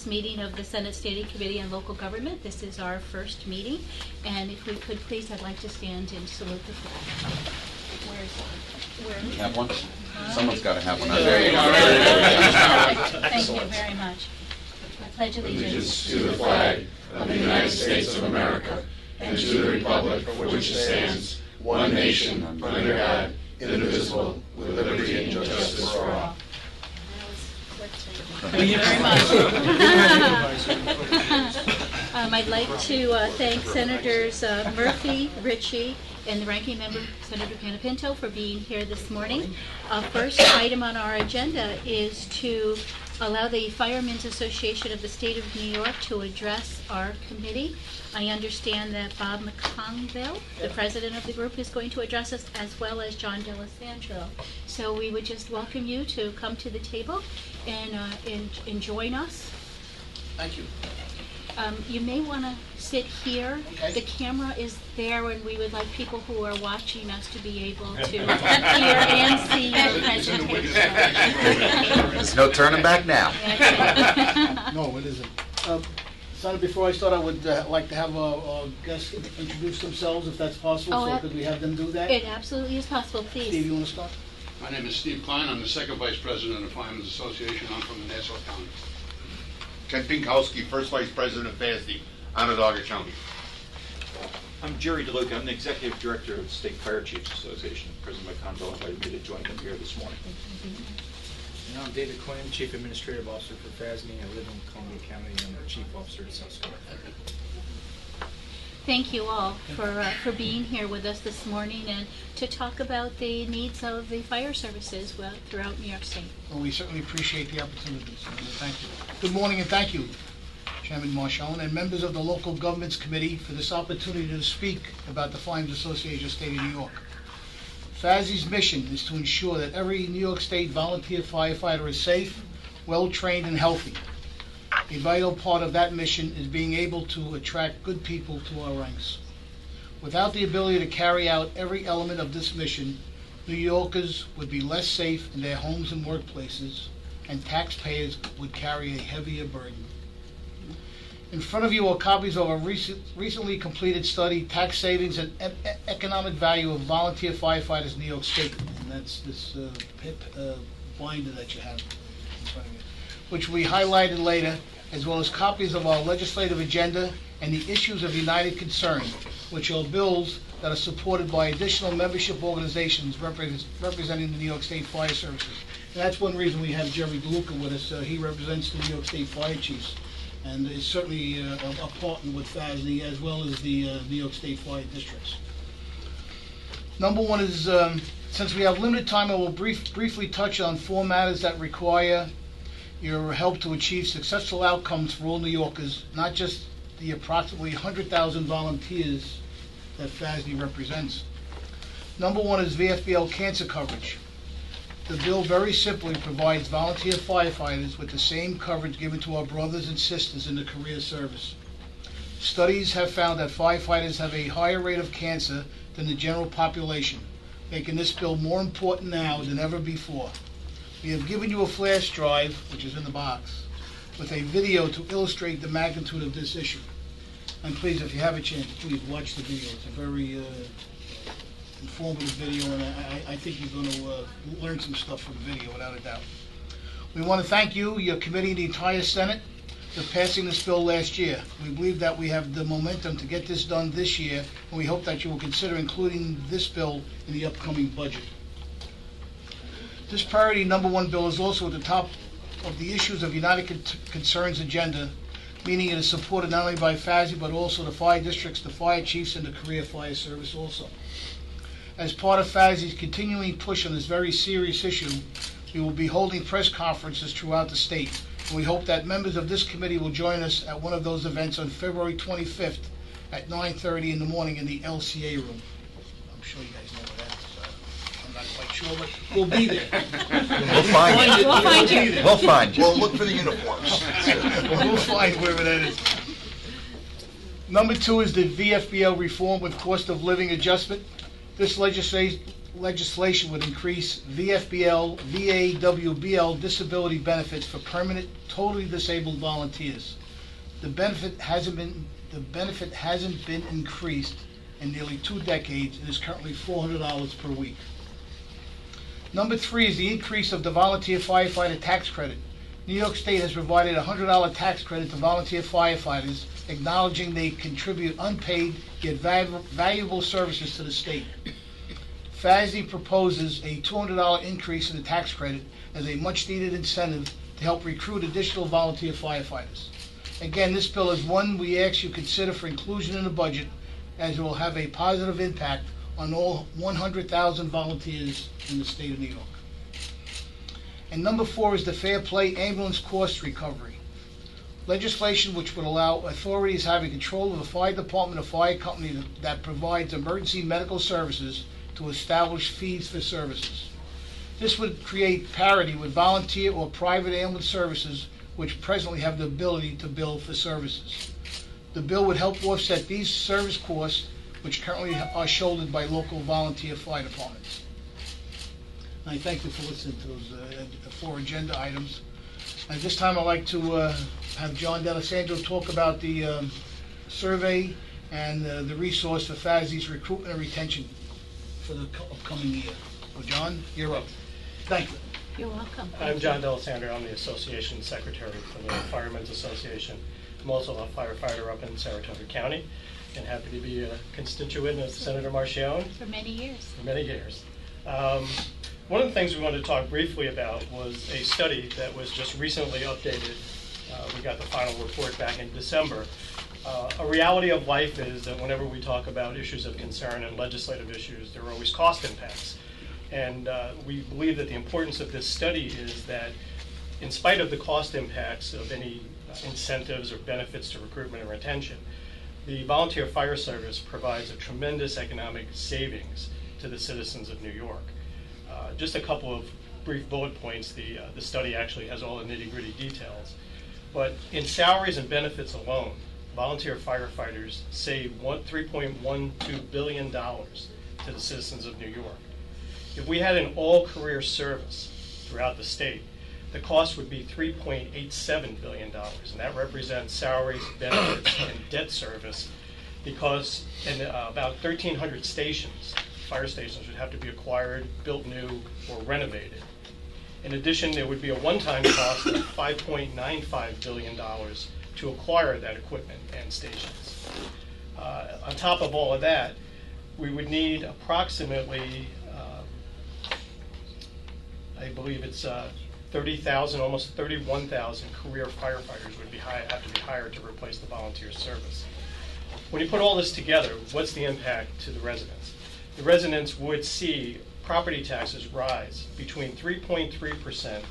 meeting of the Senate Standing Committee on Local Government. This is our first meeting, and if we could please, I'd like to stand and salute the flag. Where is it? You have one? Someone's got to have one. There you go. Thank you very much. I pledge allegiance to the flag of the United States of America and to the republic for which it stands, one nation, under God, indivisible, with liberty and justice for all. Thank you very much. I'd like to thank Senators Murphy, Ritchie, and the Ranking Member, Senator Panapinto, for being here this morning. First item on our agenda is to allow the Firemen's Association of the State of New York to address our committee. I understand that Bob McConville, the president of the group, is going to address us, as well as John D'Alessandro. So we would just welcome you to come to the table and join us. Thank you. You may want to sit here. Okay. The camera is there, and we would like people who are watching us to be able to hear and see your presentation. There's no turning back now. No, it isn't. Senator, before I start, I would like to have our guests introduce themselves, if that's possible. Oh, so could we have them do that? It absolutely is possible, please. Steve, you want to start? My name is Steve Klein. I'm the second vice president of the Firemen's Association. I'm from Nassau County. Ken Pinkowski, first vice president of FASD, Onondaga County. I'm Jerry DeLuca. I'm the executive director of the State Fire Chiefs Association. President McConville invited me to join them here this morning. And I'm David Quinn, Chief Administrative Officer for FASD. I live in Columbia County, and I'm the Chief Officer at South Star. Thank you all for being here with us this morning and to talk about the needs of the fire services throughout New York State. Well, we certainly appreciate the opportunity, Senator. Thank you. Good morning, and thank you, Chairman Marshall, and members of the Local Governments Committee, for this opportunity to speak about the Firemen's Association of the State of New York. FASD's mission is to ensure that every New York State volunteer firefighter is safe, well-trained, and healthy. A vital part of that mission is being able to attract good people to our ranks. Without the ability to carry out every element of this mission, New Yorkers would be less safe in their homes and workplaces, and taxpayers would carry a heavier burden. In front of you are copies of a recently completed study, Tax Savings and Economic Value of Volunteer Firefighters in New York State. And that's this PIP binder that you have in front of you, which we highlighted later, as well as copies of our legislative agenda and the issues of united concern, which are bills that are supported by additional membership organizations representing the New York State Fire Services. And that's one reason we have Jerry DeLuca with us. He represents the New York State Fire Chiefs, and is certainly a partner with FASD, as well as the New York State Fire Districts. Number one is, since we have limited time, I will briefly touch on 4 matters that require your help to achieve successful outcomes for all New Yorkers, not just the approximately 100,000 volunteers that FASD represents. Number one is VFBL cancer coverage. The bill very simply provides volunteer firefighters with the same coverage given to our brothers and sisters in the career service. Studies have found that firefighters have a higher rate of cancer than the general population, making this bill more important now than ever before. We have given you a flash drive, which is in the box, with a video to illustrate the magnitude of this issue. And please, if you have a chance, please watch the video. It's a very informative video, and I think you're going to learn some stuff from the video, without a doubt. We want to thank you, your committee, and the entire Senate for passing this bill last year. We believe that we have the momentum to get this done this year, and we hope that you will consider including this bill in the upcoming budget. This priority number one bill is also at the top of the issues of United Concerns agenda, meaning it is supported not only by FASD, but also the fire districts, the fire chiefs, and the career fire service also. As part of FASD's continuing push on this very serious issue, we will be holding press conferences throughout the state, and we hope that members of this committee will join us at one of those events on February 25th at 9:30 in the morning in the LCA room. I'm sure you guys know where that is. I'm not quite sure, but we'll be there. We'll find you. We'll find you. We'll find you. Well, look for the uniforms. We'll find wherever that is. Number two is the VFBL reform with cost of living adjustment. This legislation legislation would increase VFBL, VAWBL disability benefits for permanent, totally disabled volunteers. The benefit hasn't been increased in nearly 2 decades and is currently $400 per week. Number 3 is the increase of the volunteer firefighter tax credit. New York State has provided a $100 tax credit to volunteer firefighters, acknowledging they contribute unpaid yet valuable services to the state. FASD proposes a $200 increase in the tax credit as a much-needed incentive to help recruit additional volunteer firefighters. Again, this bill is one we ask you consider for inclusion in the budget, as it will have a positive impact on all 100,000 volunteers in the state of New York. And number 4 is the Fair Play ambulance cost recovery. Legislation which would allow authorities having control of the fire department or fire company that provides emergency medical services to establish fees for services. This would create parity with volunteer or private ambulance services which presently have the ability to bill for services. The bill would help offset these service costs which currently are shouldered by local volunteer fire departments. I thank you for listening to those 4 agenda items. At this time, I'd like to have John D'Alessandro talk about the survey and the resource for FASD's recruitment and retention for the upcoming year. So John, you're up. Thank you. You're welcome. I'm John D'Alessandro. I'm the Association Secretary for the Firemen's Association. I'm also a firefighter up in Saratoga County and happy to be a constituent of Senator Marchione. For many years. For many years. One of the things we wanted to talk briefly about was a study that was just recently updated. We got the final report back in December. A reality of life is that whenever we talk about issues of concern and legislative issues, there are always cost impacts. And we believe that the importance of this study is that in spite of the cost impacts of any incentives or benefits to recruitment and retention, the volunteer fire service provides a tremendous economic savings to the citizens of New York. Just a couple of brief bullet points. The study actually has all the nitty-gritty details. But in salaries and benefits alone, volunteer firefighters save $3.12 billion to the citizens of New York. If we had an all-career service throughout the state, the cost would be $3.87 billion, and that represents salaries, benefits, and debt service, because about 1,300 stations, fire stations, would have to be acquired, built new, or renovated. In addition, there would be a one-time cost of $5.95 billion to acquire that equipment and stations. On top of all of that, we would need approximately, I believe it's 30,000, almost 31,000 career firefighters would have to be hired to replace the volunteer service. When you put all this together, what's the impact to the residents? The residents would see property taxes rise between 3.3%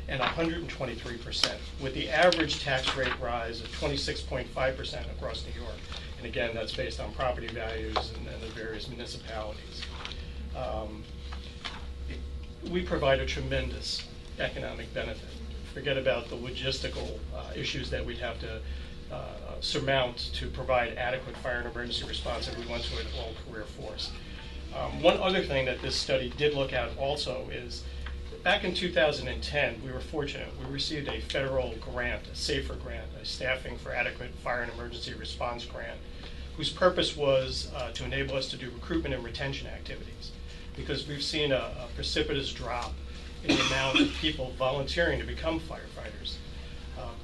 and 123%, with the average tax rate rise of 26.5% across New York. And again, that's based on property values and the various municipalities. We provide a tremendous economic benefit. Forget about the logistical issues that we'd have to surmount to provide adequate fire and emergency response if we went to an all-career force. One other thing that this study did look at also is back in 2010, we were fortunate. We received a federal grant, a SAFER grant, a Staffing for Adequate Fire and Emergency Response grant, whose purpose was to enable us to do recruitment and retention activities, because we've seen a precipitous drop in the amount of people volunteering to become firefighters.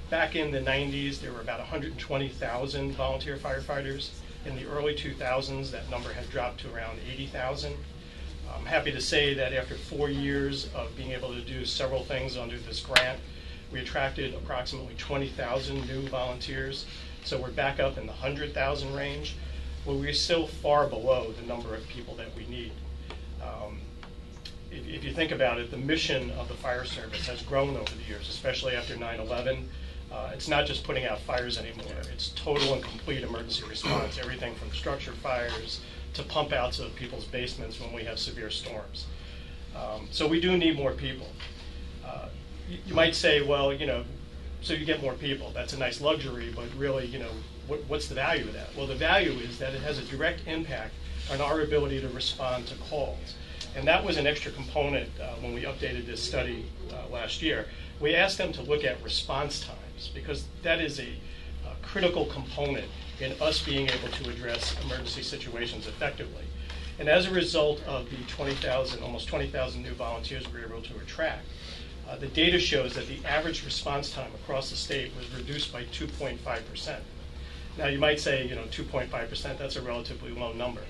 Back in the 90s, there were about 120,000 volunteer firefighters. In the early 2000s, that number had dropped to around 80,000. I'm happy to say that after 4 years of being able to do several things under this grant, we attracted approximately 20,000 new volunteers. So we're back up in the 100,000 range, but we're still far below the number of people that we need. If you think about it, the mission of the fire service has grown over the years, especially after 9/11. It's not just putting out fires anymore. It's total and complete emergency response, everything from structure fires to pump outs of people's basements when we have severe storms. So we do need more people. You might say, well, so you get more people. That's a nice luxury, but really, what's the value of that? Well, the value is that it has a direct impact on our ability to respond to calls. And that was an extra component when we updated this study last year. We asked them to look at response times, because that is a critical component in us being able to address emergency situations effectively. And as a result of the almost 20,000 new volunteers we were able to attract, the data shows that the average response time across the state was reduced by 2.5%. Now you might say, 2.5%, that's a relatively low number.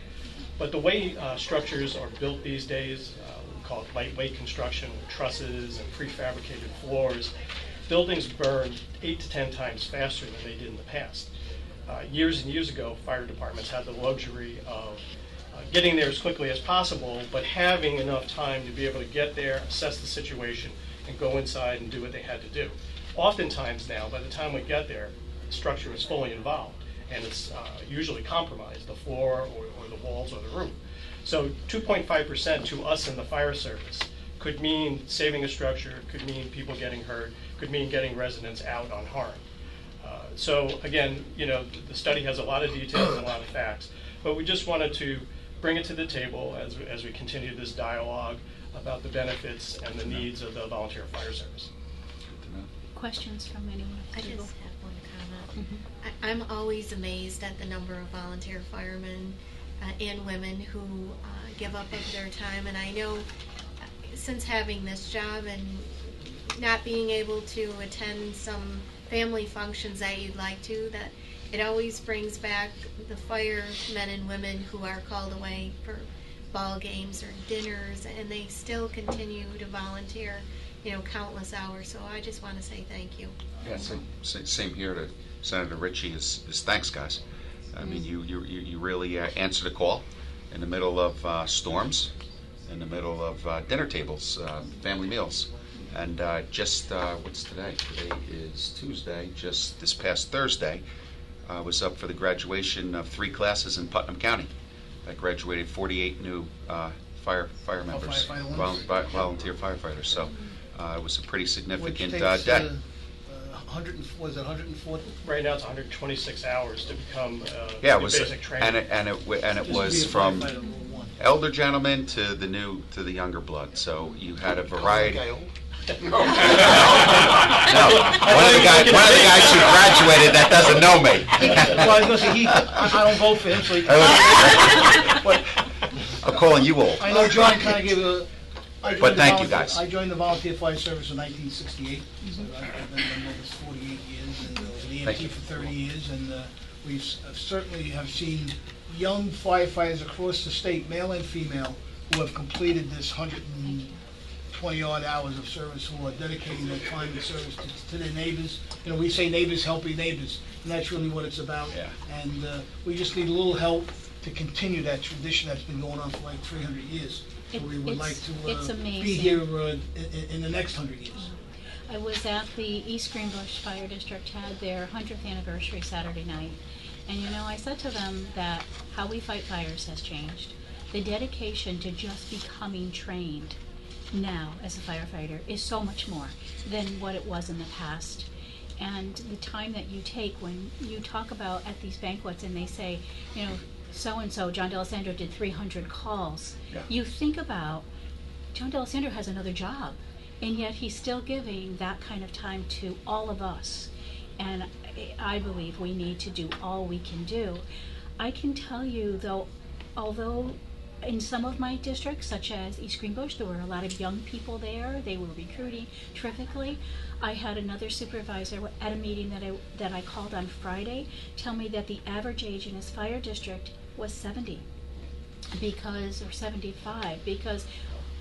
But the way structures are built these days, we call it lightweight construction with trusses and prefabricated floors, buildings burn 8 to 10 times faster than they did in the past. Years and years ago, fire departments had the luxury of getting there as quickly as possible, but having enough time to be able to get there, assess the situation, and go inside and do what they had to do. Oftentimes now, by the time we get there, the structure is fully involved, and it's usually compromised, the floor or the walls or the roof. So 2.5% to us in the fire service could mean saving a structure, could mean people getting hurt, could mean getting residents out unharmed. So again, the study has a lot of details and a lot of facts, but we just wanted to bring it to the table as we continue this dialogue about the benefits and the needs of the volunteer fire service. Questions from anyone? I just have one comment. I'm always amazed at the number of volunteer firemen and women who give up of their time, and I know since having this job and not being able to attend some family functions that you'd like to, that it always brings back the firemen and women who are called away for ball games or dinners, and they still continue to volunteer, countless hours. So I just want to say thank you. Yeah, same here to Senator Ritchie is thanks, guys. I mean, you really answered a call in the middle of storms, in the middle of dinner tables, family meals. And what's today? Today is Tuesday. Just this past Thursday, I was up for the graduation of 3 classes in Putnam County. I graduated 48 new fire members, volunteer firefighters. So it was a pretty significant day. 104? Right now it's 126 hours to become Yeah, it was, basic training. and it was from elder gentlemen to the younger blood. So you had a variety. No, one of the guys who graduated that doesn't know me. Well, I was going to say, I don't vote for him, so he I'm calling you old. I know John kind of gave a... But thank you, guys. I joined the volunteer fire service in 1968. So I've been with this 48 years, and was an EMT for 30 years, and we certainly have seen young firefighters across the state, male and female, who have completed this 120-odd hours of service, who are dedicating their time and service to their neighbors. We say neighbors helping neighbors, and that's really what it's about. Yeah. And we just need a little help to continue that tradition that's been going on for like 300 years. So we would like to be here in the next 100 years. I was at the East Greenbush Fire District, had their 100th anniversary Saturday night. And I said to them that how we fight fires has changed. The dedication to just becoming trained now as a firefighter is so much more than what it was in the past. And the time that you take when you talk about at these banquets and they say, so-and-so, John D'Alessandro did 300 calls. Yeah. You think about, John D'Alessandro has another job, and yet he's still giving that kind of time to all of us. And I believe we need to do all we can do. I can tell you, though, although in some of my districts, such as East Greenbush, there were a lot of young people there. They were recruiting terrifically. I had another supervisor at a meeting that I called on Friday tell me that the average age in his fire district was 70 or 75, because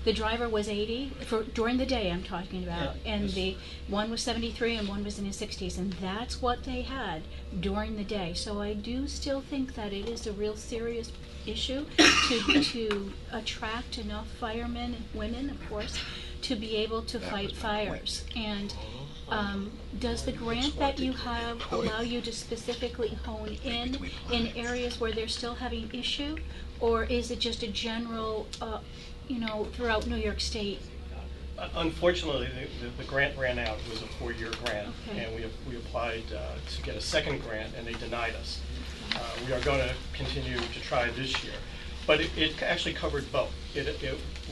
the driver was 80 during the day I'm talking about, and the one was 73 and one was in his 60s, and that's what they had during the day. So I do still think that it is a real serious issue to attract enough firemen and women, of course, to be able to fight fires. And does the grant that you have allow you to specifically hone in areas where they're still having issue, or is it just a general, throughout New York State? Unfortunately, the grant ran out. It was a 4-year grant, okay. And we applied to get a second grant, and they denied us. We are going to continue to try this year. But it actually covered both.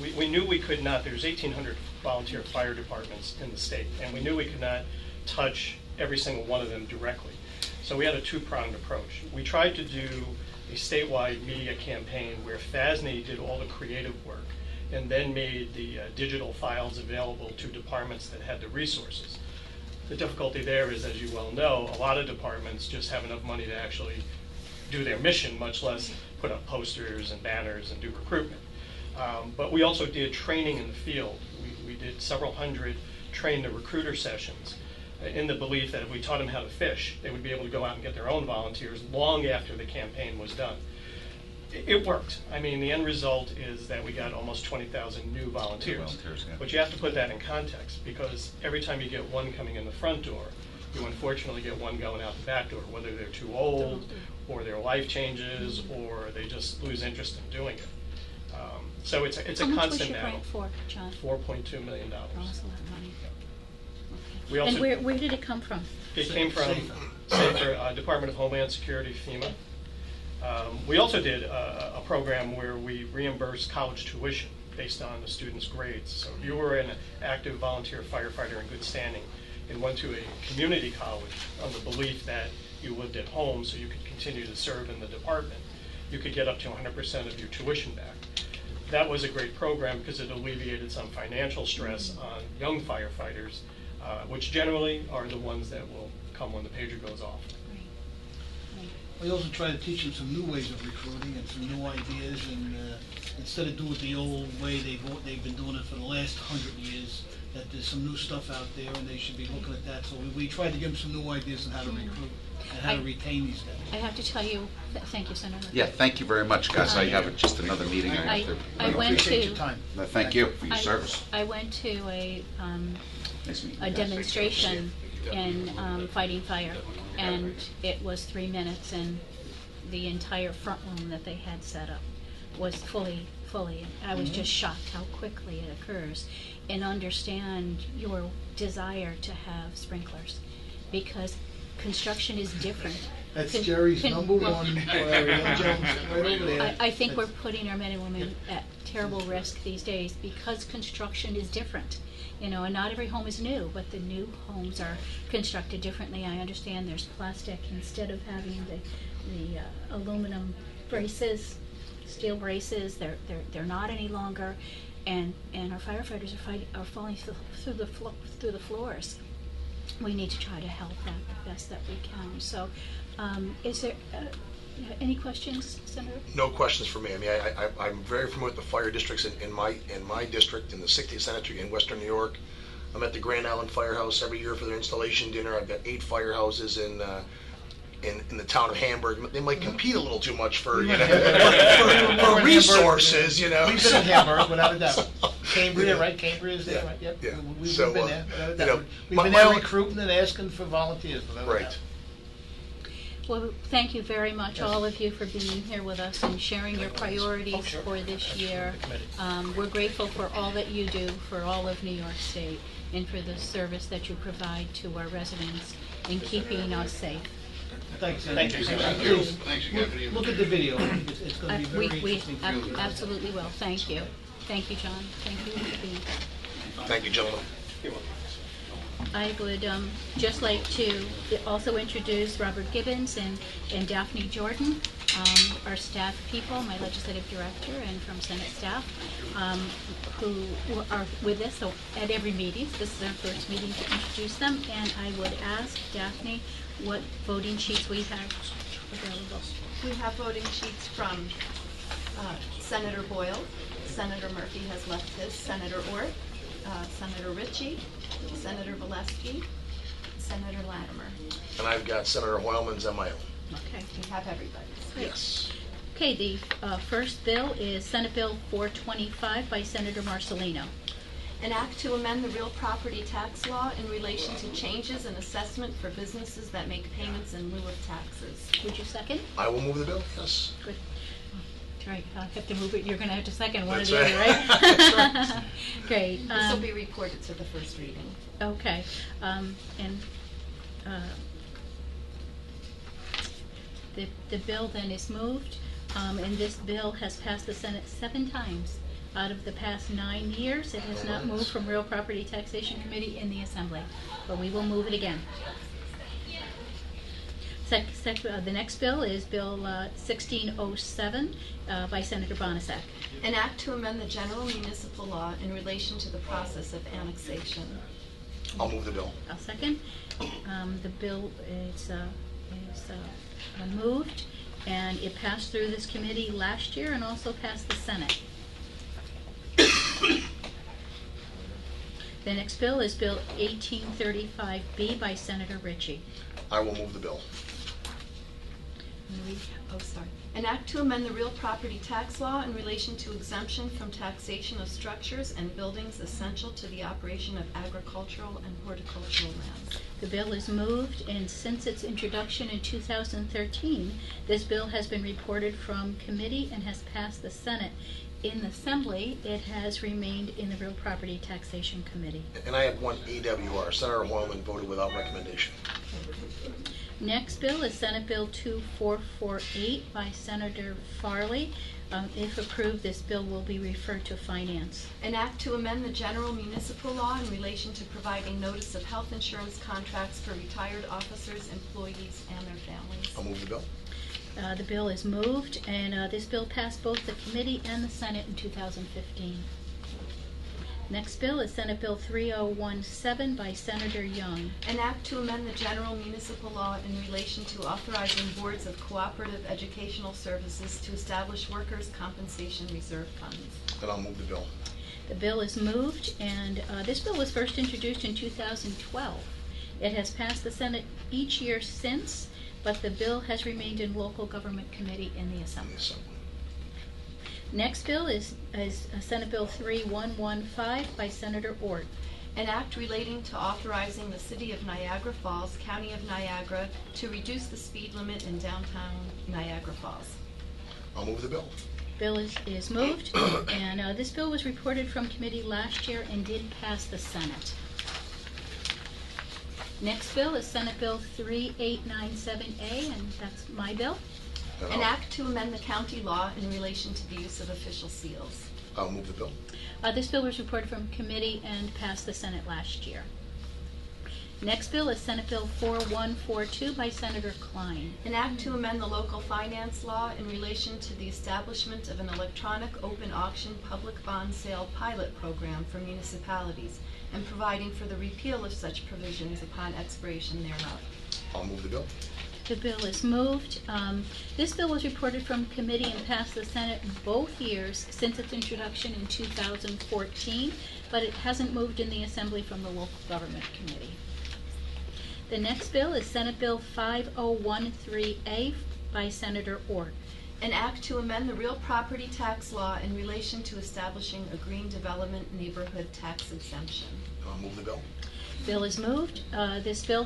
We knew we could not, there's 1,800 volunteer fire departments in the state, and we knew we could not touch every single one of them directly. So we had a two-pronged approach. We tried to do a statewide media campaign where FASNY did all the creative work and then made the digital files available to departments that had the resources. The difficulty there is, as you well know, a lot of departments just have enough money to actually do their mission, much less put up posters and banners and do recruitment. But we also did training in the field. We did several hundred train the recruiter sessions in the belief that if we taught them how to fish, they would be able to go out and get their own volunteers long after the campaign was done. It worked. I mean, the end result is that we got almost 20,000 new volunteers. Yeah. But you have to put that in context, because every time you get one coming in the front door, you unfortunately get one going out the back door, whether they're too old, or their life changes, or they just lose interest in doing it. So it's a How much was constant your battle. grant for, John? $4.2 million. Oh, that's a lot of money. We And also, where did it come from? it came from SAFER, Department of Homeland Security, FEMA. We also did a program where we reimbursed college tuition based on the student's grades. So if you were an active volunteer firefighter in good standing and went to a community college on the belief that you lived at home so you could continue to serve in the department, you could get up to 100% of your tuition back. That was a great program because it alleviated some financial stress on young firefighters, which generally are the ones that will come when the pager goes off. We also try to teach them some new ways of recruiting and some new ideas, and instead of doing it the old way they've been doing it for the last 100 years, that there's some new stuff out there and they should be looking at that. So we tried to give them some new ideas on how to recruit and how to retain these guys. I have to tell you, thank you, Senator. Yeah, thank you very much, guys. I have just another meeting I have to. I went Appreciate to. your time. Thank you for your I- service. I went to a Nice meeting you a guys. demonstration in fighting fire, and it was 3 minutes, and the entire front room that they had set up was fully, I was just shocked how quickly it occurs, and understand your desire to have sprinklers, because construction is different. That's Jerry's number one area, Jones, right over there. I think we're putting our men and women at terrible risk these days because construction is different. You know, and not every home is new, but the new homes are constructed differently. I understand there's plastic instead of having the aluminum braces, steel braces. They're not any longer, and our firefighters are falling through the floors. We need to try to help that the best that we can. So, is there any questions, Senator? No questions for me. I mean, I'm very familiar with the fire districts in my district, in the 60th Cemetery in Western New York. I'm at the Grand Island Firehouse every year for their installation dinner. I've got 8 firehouses in the town of Hamburg. They might compete a little too much for for resources, you know. We've been in Hamburg, without a doubt. Cambria, right? Cambria is there, right? Yep. Yeah. We've So, been there, without a you doubt. know, We've my- been my there only- recruiting and asking for volunteers, without a Right. doubt. Well, thank you very much, all of you, for being here with us and sharing your priorities for this year. We're grateful for all that you do for all of New York State and for the service that you provide to our residents in keeping us safe. Thanks, Thank you. Please, Thanks again for the look at the video. It's going to be very We interesting for you. absolutely will. Thank you. Thank you, John. Thank you for being here. Thank you, gentlemen. I would just like to also introduce Robert Gibbons and Daphne Jordan, our staff people, my legislative director, and from Senate staff, who are with us at every meeting. This is our first meeting to introduce them, and I would ask Daphne what voting sheets we have available. We have voting sheets from Senator Boyle, Senator Murphy has left his, Senator Orth, Senator Ritchie, Senator Valesky, Senator Latimer. And I've got Senator Hoylman's on my own. Okay. We have everybody's. Yes. Okay, the first bill is Senate Bill 425 by Senator Marcelino. An act to amend the real property tax law in relation to changes in assessment for businesses that make payments in lieu of taxes. Would you second? I will move the bill, yes. Good. Right, I have to move it. You're going to have to second one or That's the other, right. right? That's right. Great. This will be reported to the first reading. Okay. The bill then is moved. And this bill has passed the Senate 7 times. Out of the past 9 years, it has not moved from Real Property Taxation Committee in the Assembly, but we will move it again. The next bill is Bill 1607 by Senator Bonasek. An act to amend the general municipal law in relation to the process of annexation. I'll move the bill. I'll second. The bill is moved, and it passed through this committee last year and also passed the Senate. The next bill is Bill 1835B by Senator Ritchie. I will move the bill. An act to amend the real property tax law in relation to exemption from taxation of structures and buildings essential to the operation of agricultural and horticultural lands. The bill is moved, and since its introduction in 2013, this bill has been reported from committee and has passed the Senate. In the Assembly, it has remained in the Real Property Taxation Committee. And I have one AWR. Senator Hoylman voted without recommendation. Next bill is Senate Bill 2448 by Senator Farley. If approved, this bill will be referred to Finance. An act to amend the general municipal law in relation to providing notice of health insurance contracts for retired officers, employees, and their families. I'll move the bill. The bill is moved, and this bill passed both the committee and the Senate in 2015. Next bill is Senate Bill 3017 by Senator Young. An act to amend the general municipal law in relation to authorizing boards of cooperative educational services to establish workers' compensation reserve funds. And I'll move the bill. The bill is moved, and this bill was first introduced in 2012. It has passed the Senate each year since, but the bill has remained in local government committee in the Assembly. Next bill is Senate Bill 3115 by Senator Ort. An act relating to authorizing the City of Niagara Falls, County of Niagara, to reduce the speed limit in downtown Niagara Falls. I'll move the bill. Bill is moved, and this bill was reported from committee last year and did pass the Senate. Next bill is Senate Bill 3897A, and that's my bill. An act to amend the county law in relation to the use of official seals. I'll move the bill. This bill was reported from committee and passed the Senate last year. Next bill is Senate Bill 4142 by Senator Klein. An act to amend the local finance law in relation to the establishment of an electronic open auction public bond sale pilot program for municipalities and providing for the repeal of such provisions upon expiration thereof. I'll move the bill. The bill is moved. This bill was reported from committee and passed the Senate both years since its introduction in 2014, but it hasn't moved in the Assembly from the local government committee. The next bill is Senate Bill 5013A by Senator Ort. An act to amend the real property tax law in relation to establishing a green development neighborhood tax exemption. I'll move the bill. Bill is moved. This bill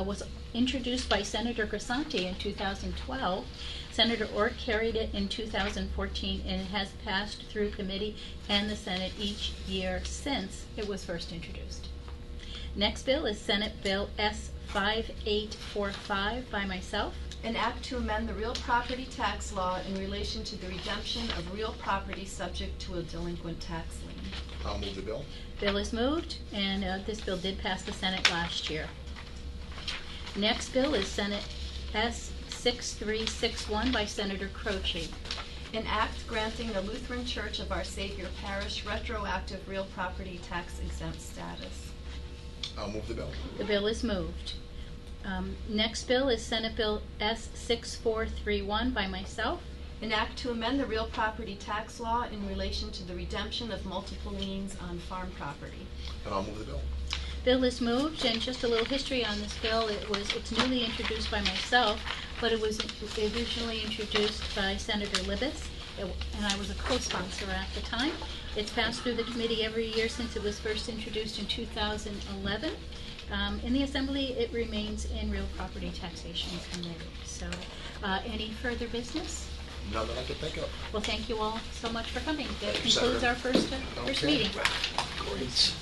was introduced by Senator Grisanti in 2012. Senator Ort carried it in 2014, and it has passed through committee and the Senate each year since it was first introduced. Next bill is Senate Bill S5845 by myself. An act to amend the real property tax law in relation to the redemption of real property subject to a delinquent tax lien. I'll move the bill. Bill is moved, and this bill did pass the Senate last year. Next bill is Senate S6361 by Senator Croce. An act granting the Lutheran Church of Our Savior Parish retroactive real property tax exempt status. I'll move the bill. The bill is moved. Next bill is Senate Bill S6431 by myself. An act to amend the real property tax law in relation to the redemption of multiple liens on farm property. And I'll move the bill. Bill is moved, and just a little history on this bill. It's newly introduced by myself, but it was originally introduced by Senator Libous, and I was a co-sponsor at the time. It's passed through the committee every year since it was first introduced in 2011. In the Assembly, it remains in Real Property Taxation Committee. So, any further business? None that I can think of. Well, thank you all so much for coming. That Thank you, concludes Senator. our first Okay. meeting. Great.